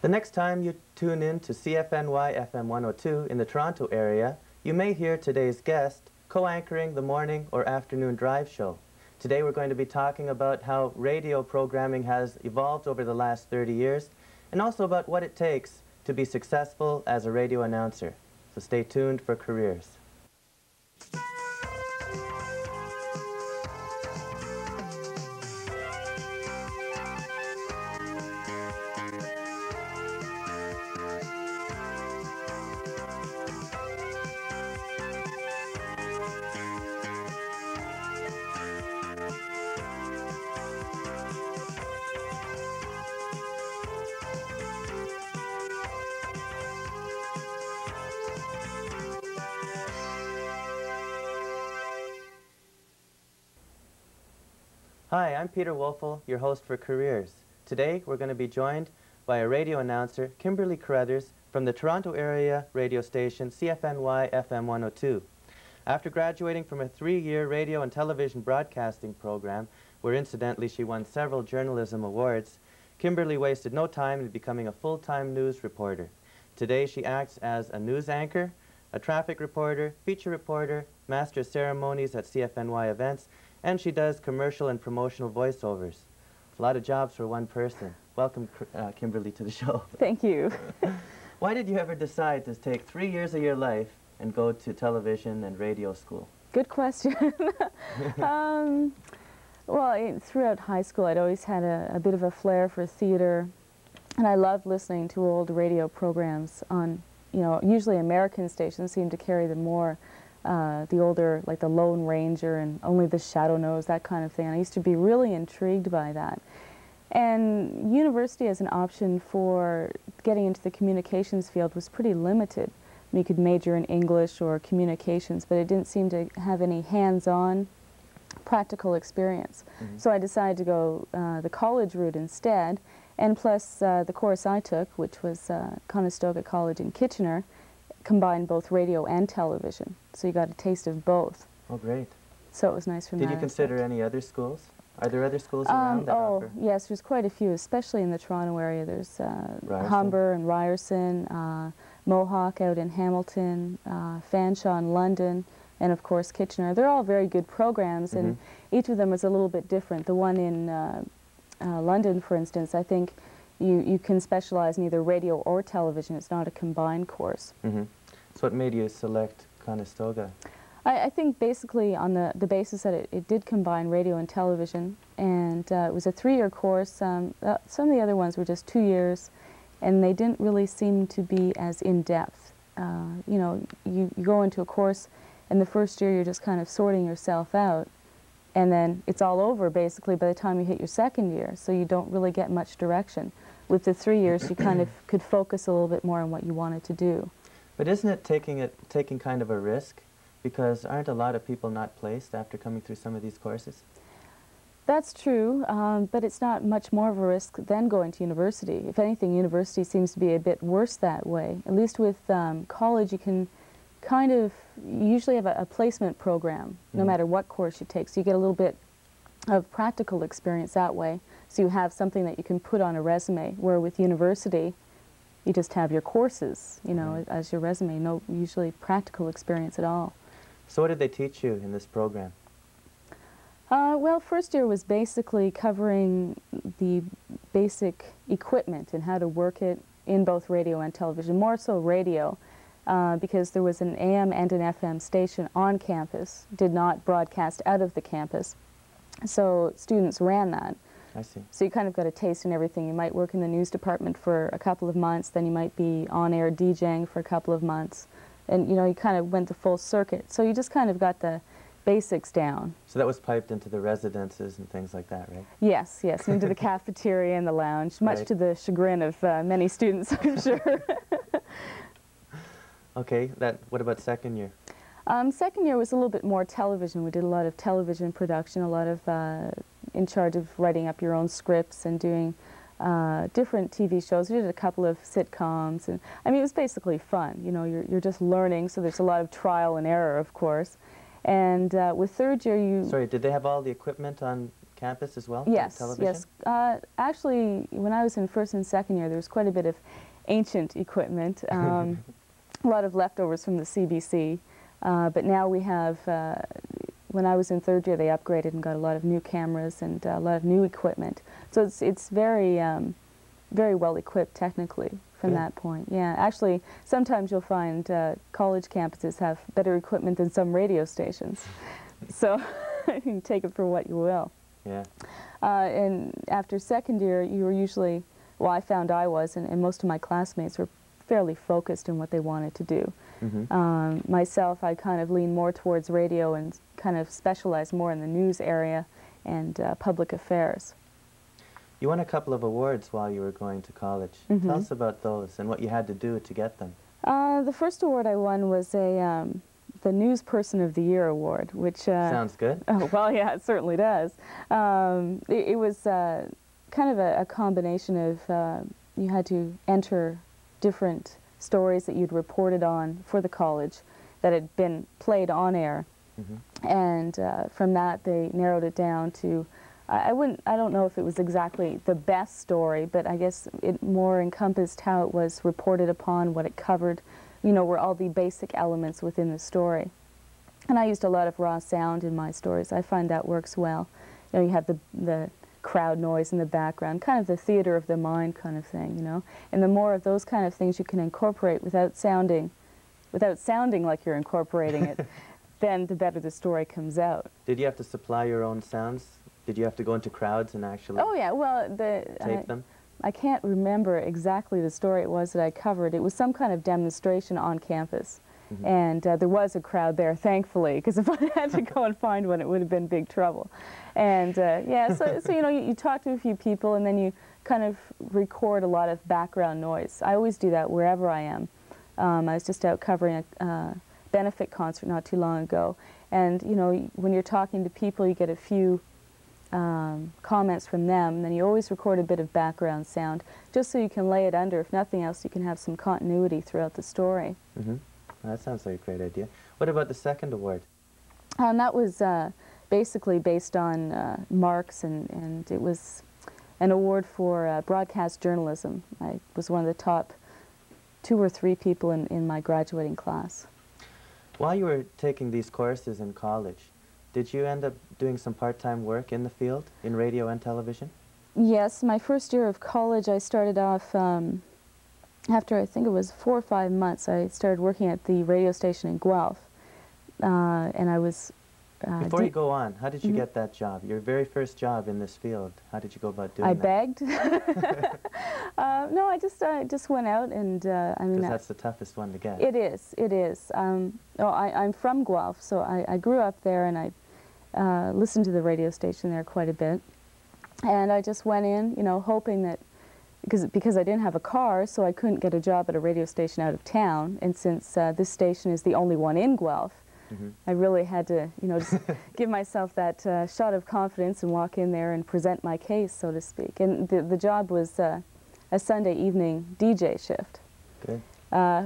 The next time you tune in to CFNY FM 102 in the Toronto area, you may hear today's guest co-anchoring the morning or afternoon drive show. Today we're going to be talking about how radio programming has evolved over the last 30 years and also about what it takes to be successful as a radio announcer. So stay tuned for Careers. Hi, I'm Peter Wolfl, your host for Careers. Today, we're going to be joined by a radio announcer, Kimberley Carrothers, from the Toronto area radio station CFNY FM 102. After graduating from a 3-year radio and television broadcasting program, where incidentally she won several journalism awards, Kimberley wasted no time in becoming a full-time news reporter. Today, she acts as a news anchor, a traffic reporter, feature reporter, master of ceremonies at CFNY events, and she does commercial and promotional voiceovers. A lot of jobs for one person. Welcome, Kimberly, to the show. Thank you. Why did you ever decide to take 3 years of your life and go to television and radio school? Good question. Well, throughout high school, I'd always had a bit of a flair for theater, and I loved listening to old radio programs on, usually American stations seem to carry them more. The older, like the Lone Ranger and Only the Shadow Knows, that kind of thing. I used to be really intrigued by that. And university as an option for getting into the communications field was pretty limited. You could major in English or communications, but it didn't seem to have any hands-on practical experience. Mm-hmm. So I decided to go the college route instead, and plus the course I took, which was Conestoga College in Kitchener, combined both radio and television. So you got a taste of both. Oh, great. So it was nice from that. Did you consider any other schools? Are there other schools around that offer? Yes, there's quite a few, especially in the Toronto area. There's Humber and Ryerson, Mohawk out in Hamilton, Fanshawe in London, and of course Kitchener. They're all very good programs, and each of them is a little bit different. The one in London, for instance, I think you can specialize in either radio or television. It's not a combined course. So what made you select Conestoga? I think basically on the basis that it did combine radio and television, and it was a 3-year course. Some of the other ones were just 2 years, and they didn't really seem to be as in-depth. You go into a course, and the first year you're just kind of sorting yourself out, and then it's all over basically by the time you hit your second year, so you don't really get much direction. With the 3 years, you kind of could focus a little bit more on what you wanted to do. But isn't it taking kind of a risk? Because aren't a lot of people not placed after coming through some of these courses? That's true, but it's not much more of a risk than going to university. If anything, university seems to be a bit worse that way. At least with college, you can kind of usually have a placement program, no matter what course you take. So you get a little bit of practical experience that way. So you have something that you can put on a resume, where with university, you just have your courses, as your resume, no usually practical experience at all. So what did they teach you in this program? Well, first year was basically covering the basic equipment and how to work it in both radio and television, more so radio, because there was an AM and an FM station on campus, did not broadcast out of the campus. So students ran that. I see. So you kind of got a taste in everything. You might work in the news department for a couple of months, then you might be on-air DJing for a couple of months. And, you kind of went the full circuit. So you just kind of got the basics down. So that was piped into the residences and things like that, right? Yes, yes, into the cafeteria and the lounge, much to the chagrin of many students, I'm sure. Okay, what about second year? Second year was a little bit more television. We did a lot of television production, a lot of in charge of writing up your own scripts and doing different TV shows. We did a couple of sitcoms, and I mean, it was basically fun. You're just learning, so there's a lot of trial and error, of course. And with third year, Sorry, did they have all the equipment on campus as well? Yes, television? yes. Actually, when I was in first and second year, there was quite a bit of ancient equipment, a lot of leftovers from the CBC. But now we have, when I was in third year, they upgraded and got a lot of new cameras and a lot of new equipment. So it's very, very well equipped technically from that point. Yeah, actually, sometimes you'll find college campuses have better equipment than some radio stations. So you can take it for what you will. Yeah. And after second year, you were usually, well, I found I was, and most of my classmates were fairly focused in what they wanted to do. Myself, I kind of leaned more towards radio and kind of specialized more in the news area and public affairs. You won a couple of awards while you were going to college. Tell us about those and what you had to do to get them. The first award I won was the News Person of the Year award, which... Sounds good. Oh, well, yeah, it certainly does. It was kind of a combination of you had to enter different stories that you'd reported on for the college that had been played on air. And from that, they narrowed it down to, I don't know if it was exactly the best story, but I guess it more encompassed how it was reported upon, what it covered, you know, were all the basic elements within the story. And I used a lot of raw sound in my stories. I find that works well. You know, you have the crowd noise in the background, kind of the theater of the mind kind of thing, you know. And the more of those kind of things you can incorporate without sounding like you're incorporating it, then the better the story comes out. Did you have to supply your own sounds? Did you have to go into crowds and actually tape them? I can't remember exactly the story it was that I covered. It was some kind of demonstration on campus. And there was a crowd there, thankfully, because if I had to go and find one, it would have been big trouble. And yeah, so you know, you talk to a few people and then you kind of record a lot of background noise. I always do that wherever I am. I was just out covering a benefit concert not too long ago. And, you know, when you're talking to people, you get a few comments from them, then you always record a bit of background sound, just so you can lay it under. If nothing else, you can have some continuity throughout the story. That sounds like a great idea. What about the second award? That was basically based on marks, and it was an award for broadcast journalism. I was one of the top 2 or 3 people in my graduating class. While you were taking these courses in college, did you end up doing some part-time work in the field, in radio and television? Yes, my first year of college, I started off, after I think it was 4 or 5 months, I started working at the radio station in Guelph. And I was... Before you go on, how did you get that job? Your very first job in this field, how did you go about doing that? I begged. No, I just went out and... I mean, because that's the toughest one to get. It is, it is. I'm from Guelph, so I grew up there and I listened to the radio station there quite a bit. And I just went in, you know, hoping that, because I didn't have a car, so I couldn't get a job at a radio station out of town. And since this station is the only one in Guelph, I really had to, you know, just give myself that shot of confidence and walk in there and present my case, so to speak. And the job was a Sunday evening DJ shift. Good.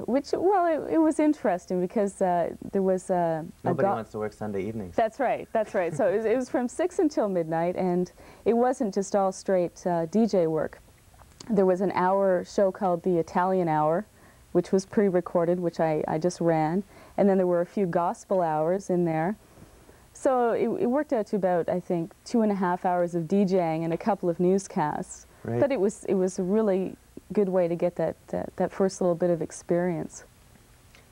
Which, well, it was interesting because there was nobody wants to work Sunday evenings. That's right, that's right. So it was from 6 until midnight, and it wasn't just all straight DJ work. There was an hour show called the Italian Hour, which was pre-recorded, which I just ran. And then there were a few gospel hours in there. So it worked out to about, I think, 2.5 hours of DJing and a couple of newscasts. Right. But it was a really good way to get that first little bit of experience.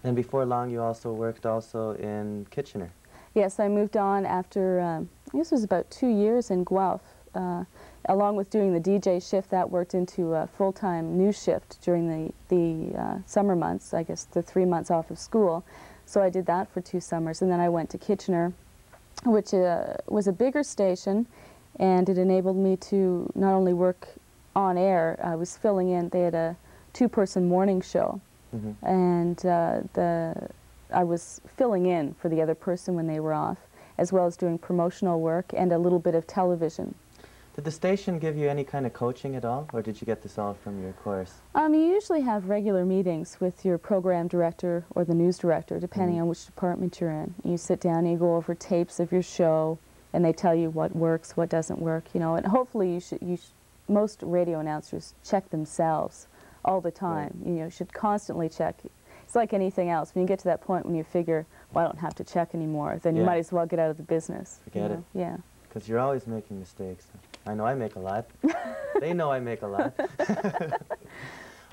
And before long, you also worked in Kitchener. Yes, I moved on after, I guess it was about 2 years in Guelph. Along with doing the DJ shift, that worked into a full-time news shift during the summer months, I guess the 3 months off of school. So I did that for 2 summers, and then I went to Kitchener, which was a bigger station, and it enabled me to not only work on air. I was filling in. They had a 2-person morning show, and I was filling in for the other person when they were off, as well as doing promotional work and a little bit of television. Did the station give you any kind of coaching at all, or did you get this all from your course? You usually have regular meetings with your program director or the news director, depending on which department you're in. You sit down and you go over tapes of your show, and they tell you what works, what doesn't work, you know. And hopefully most radio announcers check themselves all the time. Right. You know, should constantly check. It's like anything else. When you get to that point when you figure, well, I don't have to check anymore, then you might as well get out of the business. Forget it. Yeah. Because you're always making mistakes. I know I make a lot. They know I make a lot.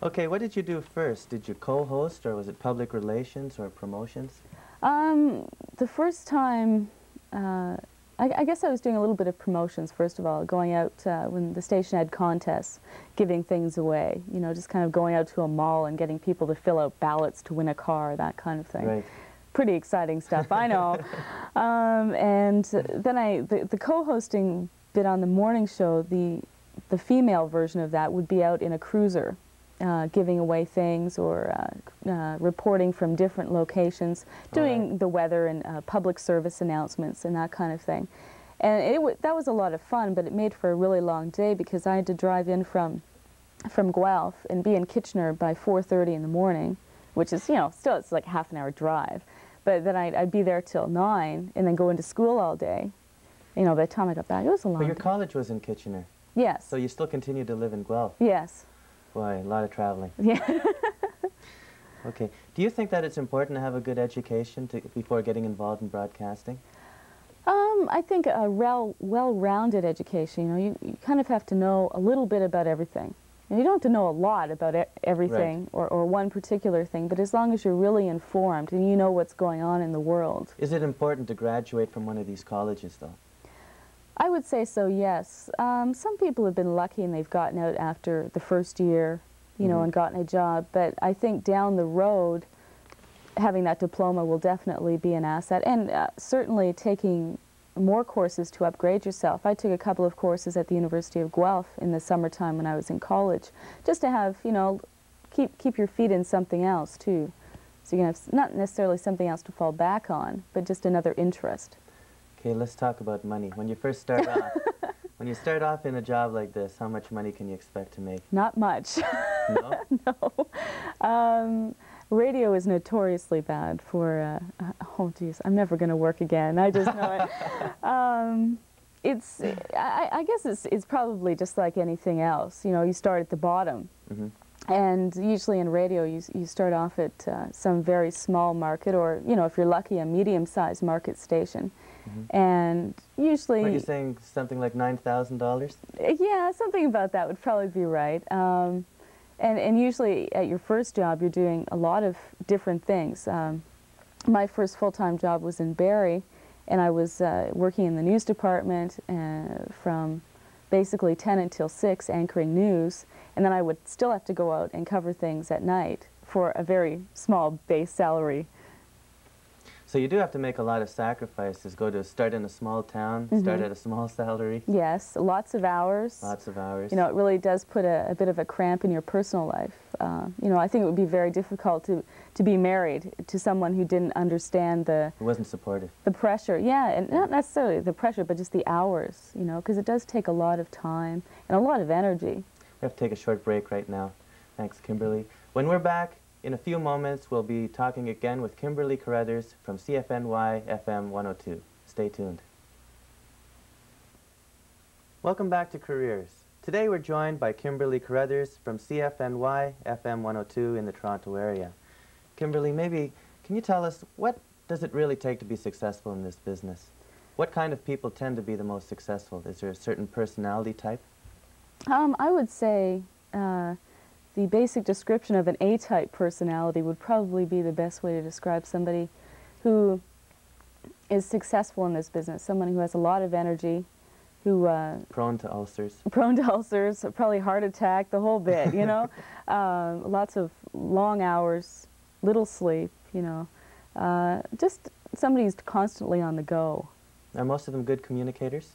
Okay, what did you do first? Did you co-host, or was it public relations or promotions? The first time, I guess I was doing a little bit of promotions, first of all, going out when the station had contests, giving things away, you know, just kind of going out to a mall and getting people to fill out ballots to win a car, that kind of thing. Right. Pretty exciting stuff, I know. And then the co-hosting bit on the morning show, the female version of that would be out in a cruiser, giving away things or reporting from different locations, doing the weather and public service announcements and that kind of thing. And that was a lot of fun, but it made for a really long day because I had to drive in from Guelph and be in Kitchener by 4:30 in the morning, which is, you know, still it's like half an hour drive. But then I'd be there till 9 and then go into school all day. You know, by the time I got back, it was a long But your day. college was in Kitchener. Yes. So you still continue to live in Guelph. Yes. Boy, a lot of traveling. Yeah. Okay. Do you think that it's important to have a good education before getting involved in broadcasting? I think a well-rounded education, you know, you kind of have to know a little bit about everything. And you don't have to know a lot about everything or one particular thing, but as long as you're really informed and you know what's going on in the world. Is it important to graduate from one of these colleges, though? I would say so, yes. Some people have been lucky and they've gotten out after the first year, you know, and gotten a job, but I think down the road, having that diploma will definitely be an asset, and certainly taking more courses to upgrade yourself. I took a couple of courses at the University of Guelph in the summertime when I was in college, just to have, you know, keep your feet in something else too. So you can have not necessarily something else to fall back on, but just another interest. Okay, let's talk about money. When you first start off, when you start off in a job like this, how much money can you expect to make? Not much. No? No. Radio is notoriously bad for, oh geez, I'm never going to work again. I just know it. I guess it's probably just like anything else. You know, you start at the bottom. And usually in radio, you start off at some very small market, or, you know, if you're lucky, a medium-sized market station. And usually... What are you saying, something like $9,000? Yeah, something about that would probably be right. And usually at your first job, you're doing a lot of different things. My first full-time job was in Barrie, and I was working in the news department from basically 10 until 6, anchoring news, and then I would still have to go out and cover things at night for a very small base salary. So you do have to make a lot of sacrifices. Start in a small town, start at a small salary. Yes, lots of hours. Lots of hours. You know, it really does put a bit of a cramp in your personal life. You know, I think it would be very difficult to be married to someone who didn't understand Who wasn't supportive. the pressure. Yeah, and not necessarily the pressure, but just the hours, you know, because it does take a lot of time and a lot of energy. We have to take a short break right now. Thanks, Kimberly. When we're back, in a few moments, we'll be talking again with Kimberly Carrothers from CFNY FM 102. Stay tuned. Welcome back to Careers. Today we're joined by Kimberly Carrothers from CFNY FM 102 in the Toronto area. Kimberly, maybe can you tell us, what does it really take to be successful in this business? What kind of people tend to be the most successful? Is there a certain personality type? I would say the basic description of an A-type personality would probably be the best way to describe somebody who is successful in this business, someone who has a lot of energy, who... prone to ulcers. Prone to ulcers, probably heart attack, the whole bit, you know. Lots of long hours, little sleep, you know. Just somebody who's constantly on the go. Are most of them good communicators?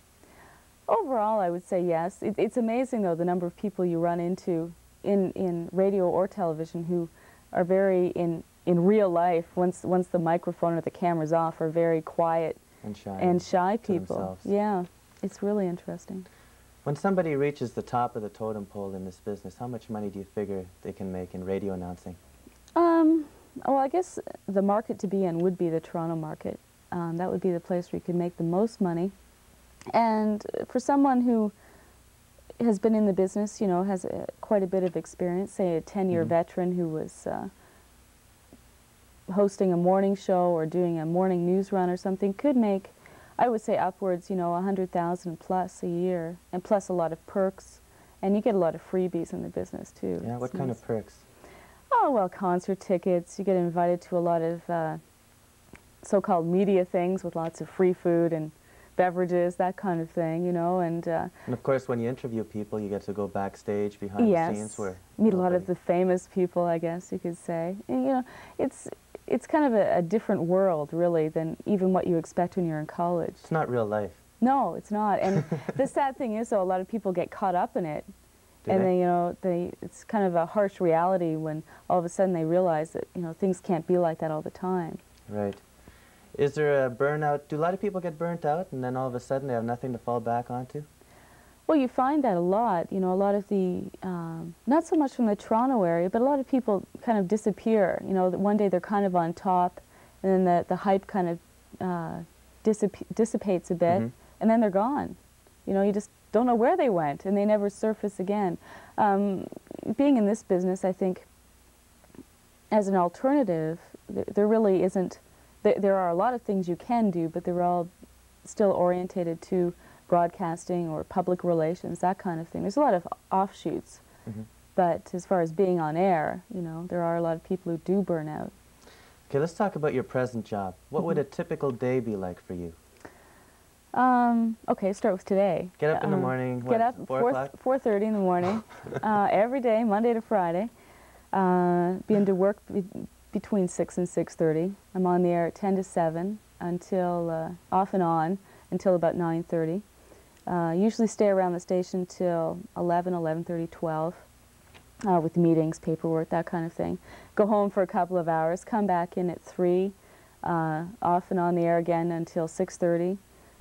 Overall, I would say yes. It's amazing, though, the number of people you run into in radio or television who are very, in real life, once the microphone or the camera's off, are very quiet and shy people. Themselves. Yeah, it's really interesting. When somebody reaches the top of the totem pole in this business, how much money do you figure they can make in radio announcing? Well, I guess the market to be in would be the Toronto market. That would be the place where you could make the most money. And for someone who has been in the business, you know, has quite a bit of experience, say a 10-year veteran who was hosting a morning show or doing a morning news run or something, could make, I would say, upwards, you know, 100,000 plus a year, and plus a lot of perks, and you get a lot of freebies in the business too. Yeah, what kind of perks? Oh, well, concert tickets. You get invited to a lot of so-called media things with lots of free food and beverages, that kind of thing, you know, and of course, when you interview people, you get to go backstage behind the scenes where meet a lot of the famous people, I guess you could say. And, you know, it's kind of a different world, really, than even what you expect when you're in college. It's not real life. No, it's not. And the sad thing is, though, a lot of people get caught up in it. And they, you know, it's kind of a harsh reality when all of a sudden they realize that, you know, things can't be like that all the time. Right. Is there a burnout? Do a lot of people get burnt out and then all of a sudden they have nothing to fall back onto? Well, you find that a lot. You know, a lot of the, not so much from the Toronto area, but a lot of people kind of disappear. You know, that one day they're kind of on top, and then the hype kind of dissipates a bit, and then they're gone. You know, you just don't know where they went, and they never surface again. Being in this business, I think, as an alternative, there really isn't. There are a lot of things you can do, but they're all still orientated to broadcasting or public relations, that kind of thing. There's a lot of offshoots, but as far as being on air, you know, there are a lot of people who do burn out. Okay, let's talk about your present job. What would a typical day be like for you? Okay, start with today. Get up in the morning, Get up 4:30 in the morning, every day, Monday to Friday. Be into work between 6 and 6:30. I'm on the air at 10 to 7 until, off and on, until about 9:30. Usually stay around the station till 11, 11:30, 12, with meetings, paperwork, that kind of thing. Go home for a couple of hours, come back in at 3, off and on the air again until 6:30.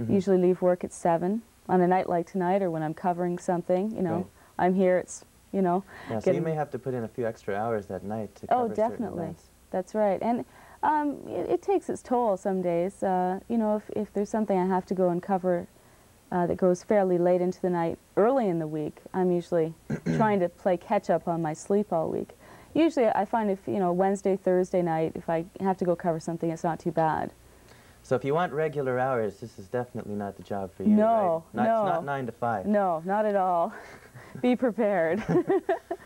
Usually leave work at 7. On a night like tonight, or when I'm covering something, you know, I'm here, it's, you know. Yeah, so you may have to put in a few extra hours that night to cover certain events. That's right. And it takes its toll some days. You know, if there's something I have to go and cover that goes fairly late into the night, early in the week, I'm usually trying to play catch-up on my sleep all week. Usually I find if, you know, Wednesday, Thursday night, if I have to go cover something, it's not too bad. So if you want regular hours, this is definitely not the job for you, right? It's not 9 to 5. No, not at all. Be prepared.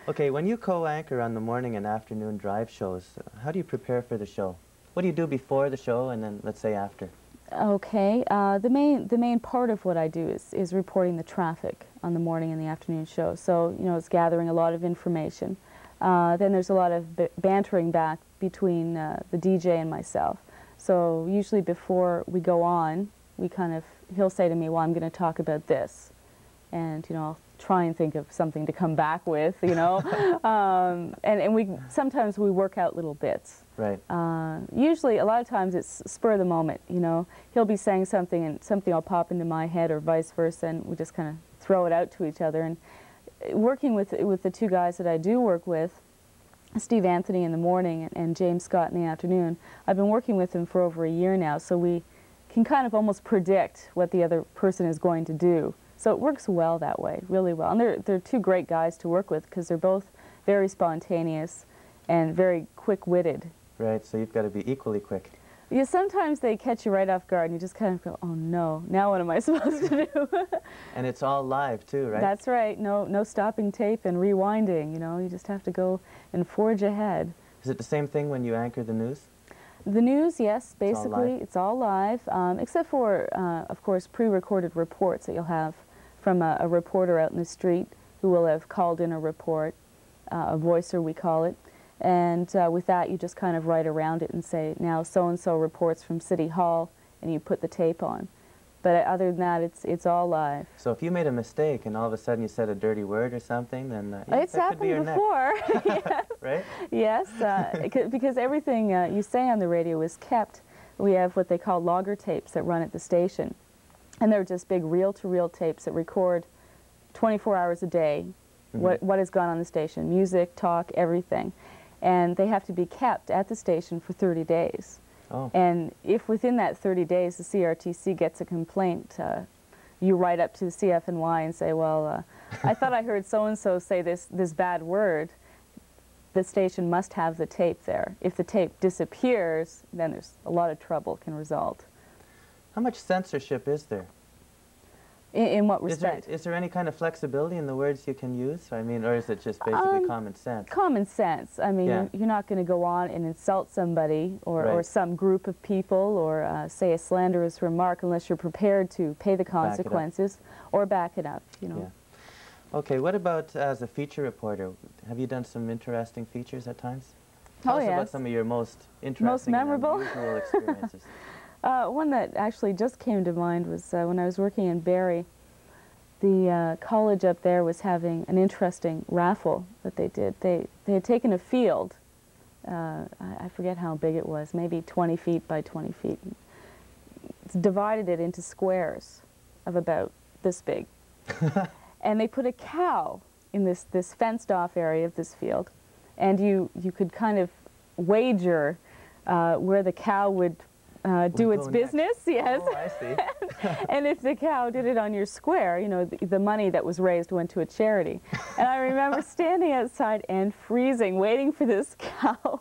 Okay, when you co-anchor on the morning and afternoon drive shows, how do you prepare for the show? What do you do before the show and then, let's say, after? Okay, the main part of what I do is reporting the traffic on the morning and the afternoon show. So, you know, it's gathering a lot of information. Then there's a lot of bantering back between the DJ and myself. So usually before we go on, he'll say to me, well, I'm going to talk about this. And, you know, I'll try and think of something to come back with, you know. And sometimes we work out little bits. Right. Usually, a lot of times it's spur of the moment, you know. He'll be saying something and something will pop into my head or vice versa, and we just kind of throw it out to each other. And working with the two guys that I do work with, Steve Anthony in the morning and James Scott in the afternoon, I've been working with them for over a year now, so we can kind of almost predict what the other person is going to do. So it works well that way, really well. And they're two great guys to work with because they're both very spontaneous and very quick-witted. Right, so you've got to be equally quick. Yeah, sometimes they catch you right off guard and you just kind of go, oh no, now what am I supposed to do? And it's all live too, right? That's right, no stopping tape and rewinding, you know, you just have to go and forge ahead. Is it the same thing when you anchor the news? The news, yes, basically, it's all live, except for, of course, pre-recorded reports that you'll have from a reporter out in the street who will have called in a report, a voicer we call it, and with that you just kind of write around it and say, now so-and-so reports from City Hall, and you put the tape on. But other than that, it's all live. So if you made a mistake and all of a sudden you said a dirty word or something, then it's that could be your before. Yes. Right? Yes, because everything you say on the radio is kept. We have what they call logger tapes that run at the station, and they're just big reel-to-reel tapes that record 24 hours a day what has gone on the station, music, talk, everything, and they have to be kept at the station for 30 days. Oh. And if within that 30 days the CRTC gets a complaint you write up to the CFNY and say, well, I thought I heard so-and-so say this bad word. The station must have the tape there. If the tape disappears, then there's a lot of trouble can result. How much censorship is there? In what respect? Is there any kind of flexibility in the words you can use? I mean, or is it just basically common sense? Common sense. I mean, Yeah. you're not going to go on and insult somebody or some group of people or say a slanderous remark unless you're prepared to pay the consequences or back it up, you know. Yeah. Okay, what about as a feature reporter? Have you done some interesting features at times? Tell us about some of your most interesting most memorable and unusual experiences. One that actually just came to mind was when I was working in Barrie. The college up there was having an interesting raffle that they did. They had taken a field, I forget how big it was, maybe 20 feet by 20 feet. Divided it into squares of about this big. And they put a cow in this fenced-off area of this field. And you could kind of wager where the cow would do its business, yes. Oh, I see. And if the cow did it on your square, you know, the money that was raised went to a charity. And I remember standing outside and freezing, waiting for this cow.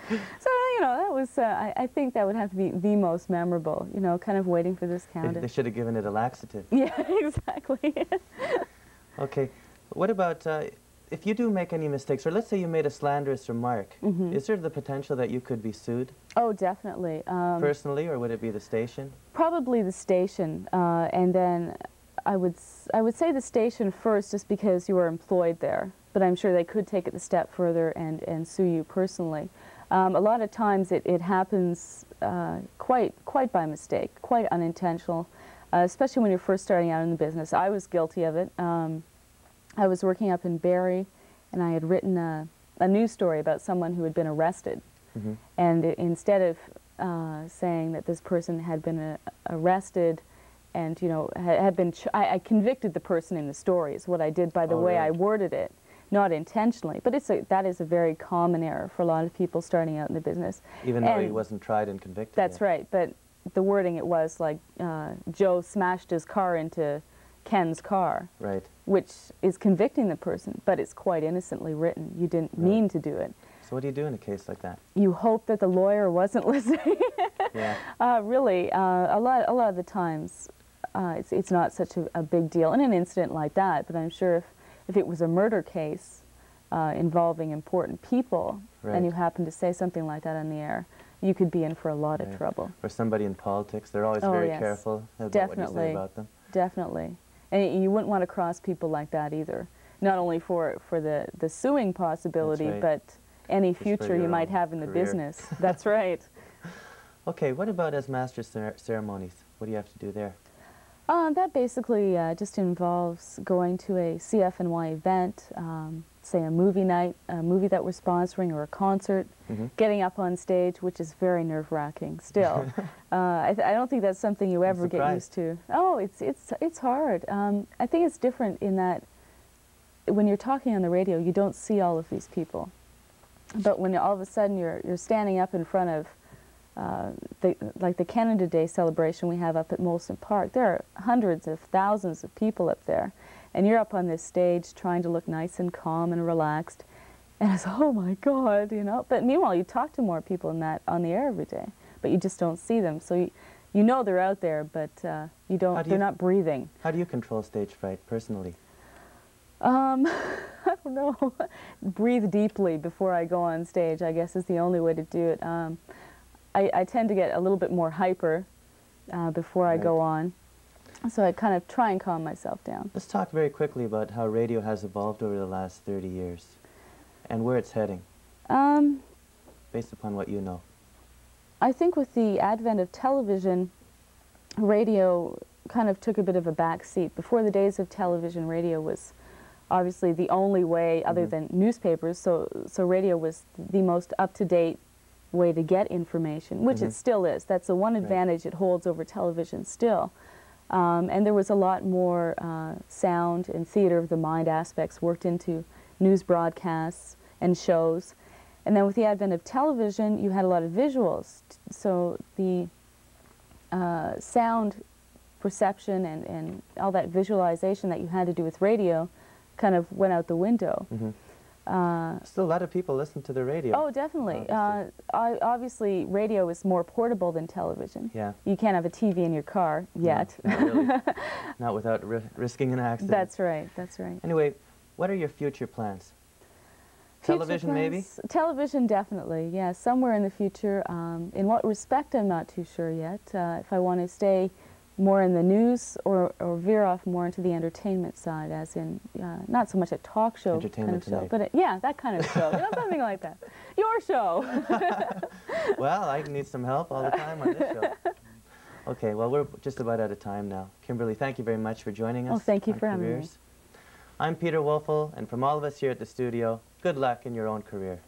So, you know, that was, I think that would have to be the most memorable, you know, kind of waiting for this cow. They should have given it a laxative. Yeah, exactly. Okay. What about if you do make any mistakes, or let's say you made a slanderous remark, is there the potential that you could be sued? Oh, definitely. Personally, or would it be the station? Probably the station, and then I would say the station first, just because you were employed there. But I'm sure they could take it a step further and sue you personally. A lot of times it happens quite by mistake, quite unintentional, especially when you're first starting out in the business. I was guilty of it. I was working up in Barrie, and I had written a news story about someone who had been arrested. And instead of saying that this person had been arrested and, you know, had been, I convicted the person in the story is what I did by the way I worded it, not intentionally. But that is a very common error for a lot of people starting out in the business. Even though he wasn't tried and convicted. That's right, but the wording, it was like Joe smashed his car into Ken's car. Right. Which is convicting the person, but it's quite innocently written. You didn't mean to do it. So what do you do in a case like that? You hope that the lawyer wasn't listening. Yeah. Really, a lot of the times, it's not such a big deal in an incident like that. But I'm sure if it was a murder case involving important people, and you happen to say something like that on the air, you could be in for a lot of trouble. Or somebody in politics, they're always very careful about what you say about them. Definitely. And you wouldn't want to cross people like that either. Not only for the suing possibility, but any future you might have in the business. That's right. Okay, what about as master ceremonies? What do you have to do there? That basically just involves going to a CFNY event, say a movie night, a movie that we're sponsoring, or a concert, getting up on stage, which is very nerve-wracking still. I don't think that's something you ever get used to. Oh, it's hard. I think it's different in that when you're talking on the radio, you don't see all of these people. But when all of a sudden you're standing up in front of like the Canada Day celebration we have up at Molson Park, there are hundreds of thousands of people up there, and you're up on this stage trying to look nice and calm and relaxed, and it's, oh my God, you know. But meanwhile, you talk to more people than that on the air every day, but you just don't see them. So you know they're out there, but you don't. They're not breathing. How do you control stage fright personally? I don't know. Breathe deeply before I go on stage, I guess, is the only way to do it. I tend to get a little bit more hyper before I go on, so I kind of try and calm myself down. Let's talk very quickly about how radio has evolved over the last 30 years and where it's heading, based upon what you know. I think with the advent of television, radio kind of took a bit of a back seat. Before the days of television, radio was obviously the only way, other than newspapers, so radio was the most up-to-date way to get information, which it still is. That's the one advantage it holds over television still. And there was a lot more sound and theater of the mind aspects worked into news broadcasts and shows. And then with the advent of television, you had a lot of visuals. So the sound perception and all that visualization that you had to do with radio kind of went out the window. Still a lot of people listen to the radio. Oh, definitely. Obviously, radio is more portable than television. Yeah. You can't have a TV in your car yet. No, not really. Not without risking an accident. That's right, that's right. Anyway, what are your future plans? Television, maybe? Television, definitely, yeah. Somewhere in the future. In what respect, I'm not too sure yet. If I want to stay more in the news or veer off more into the entertainment side, as in not so much a talk show kind of show, but yeah, that kind of show, you know, something like that. Your show. Well, I need some help all the time on this show. Okay, well, we're just about out of time now. Kimberly, thank you very much for joining us. Oh, thank you for having me. I'm Peter Wolfl, and from all of us here at the studio, good luck in your own career.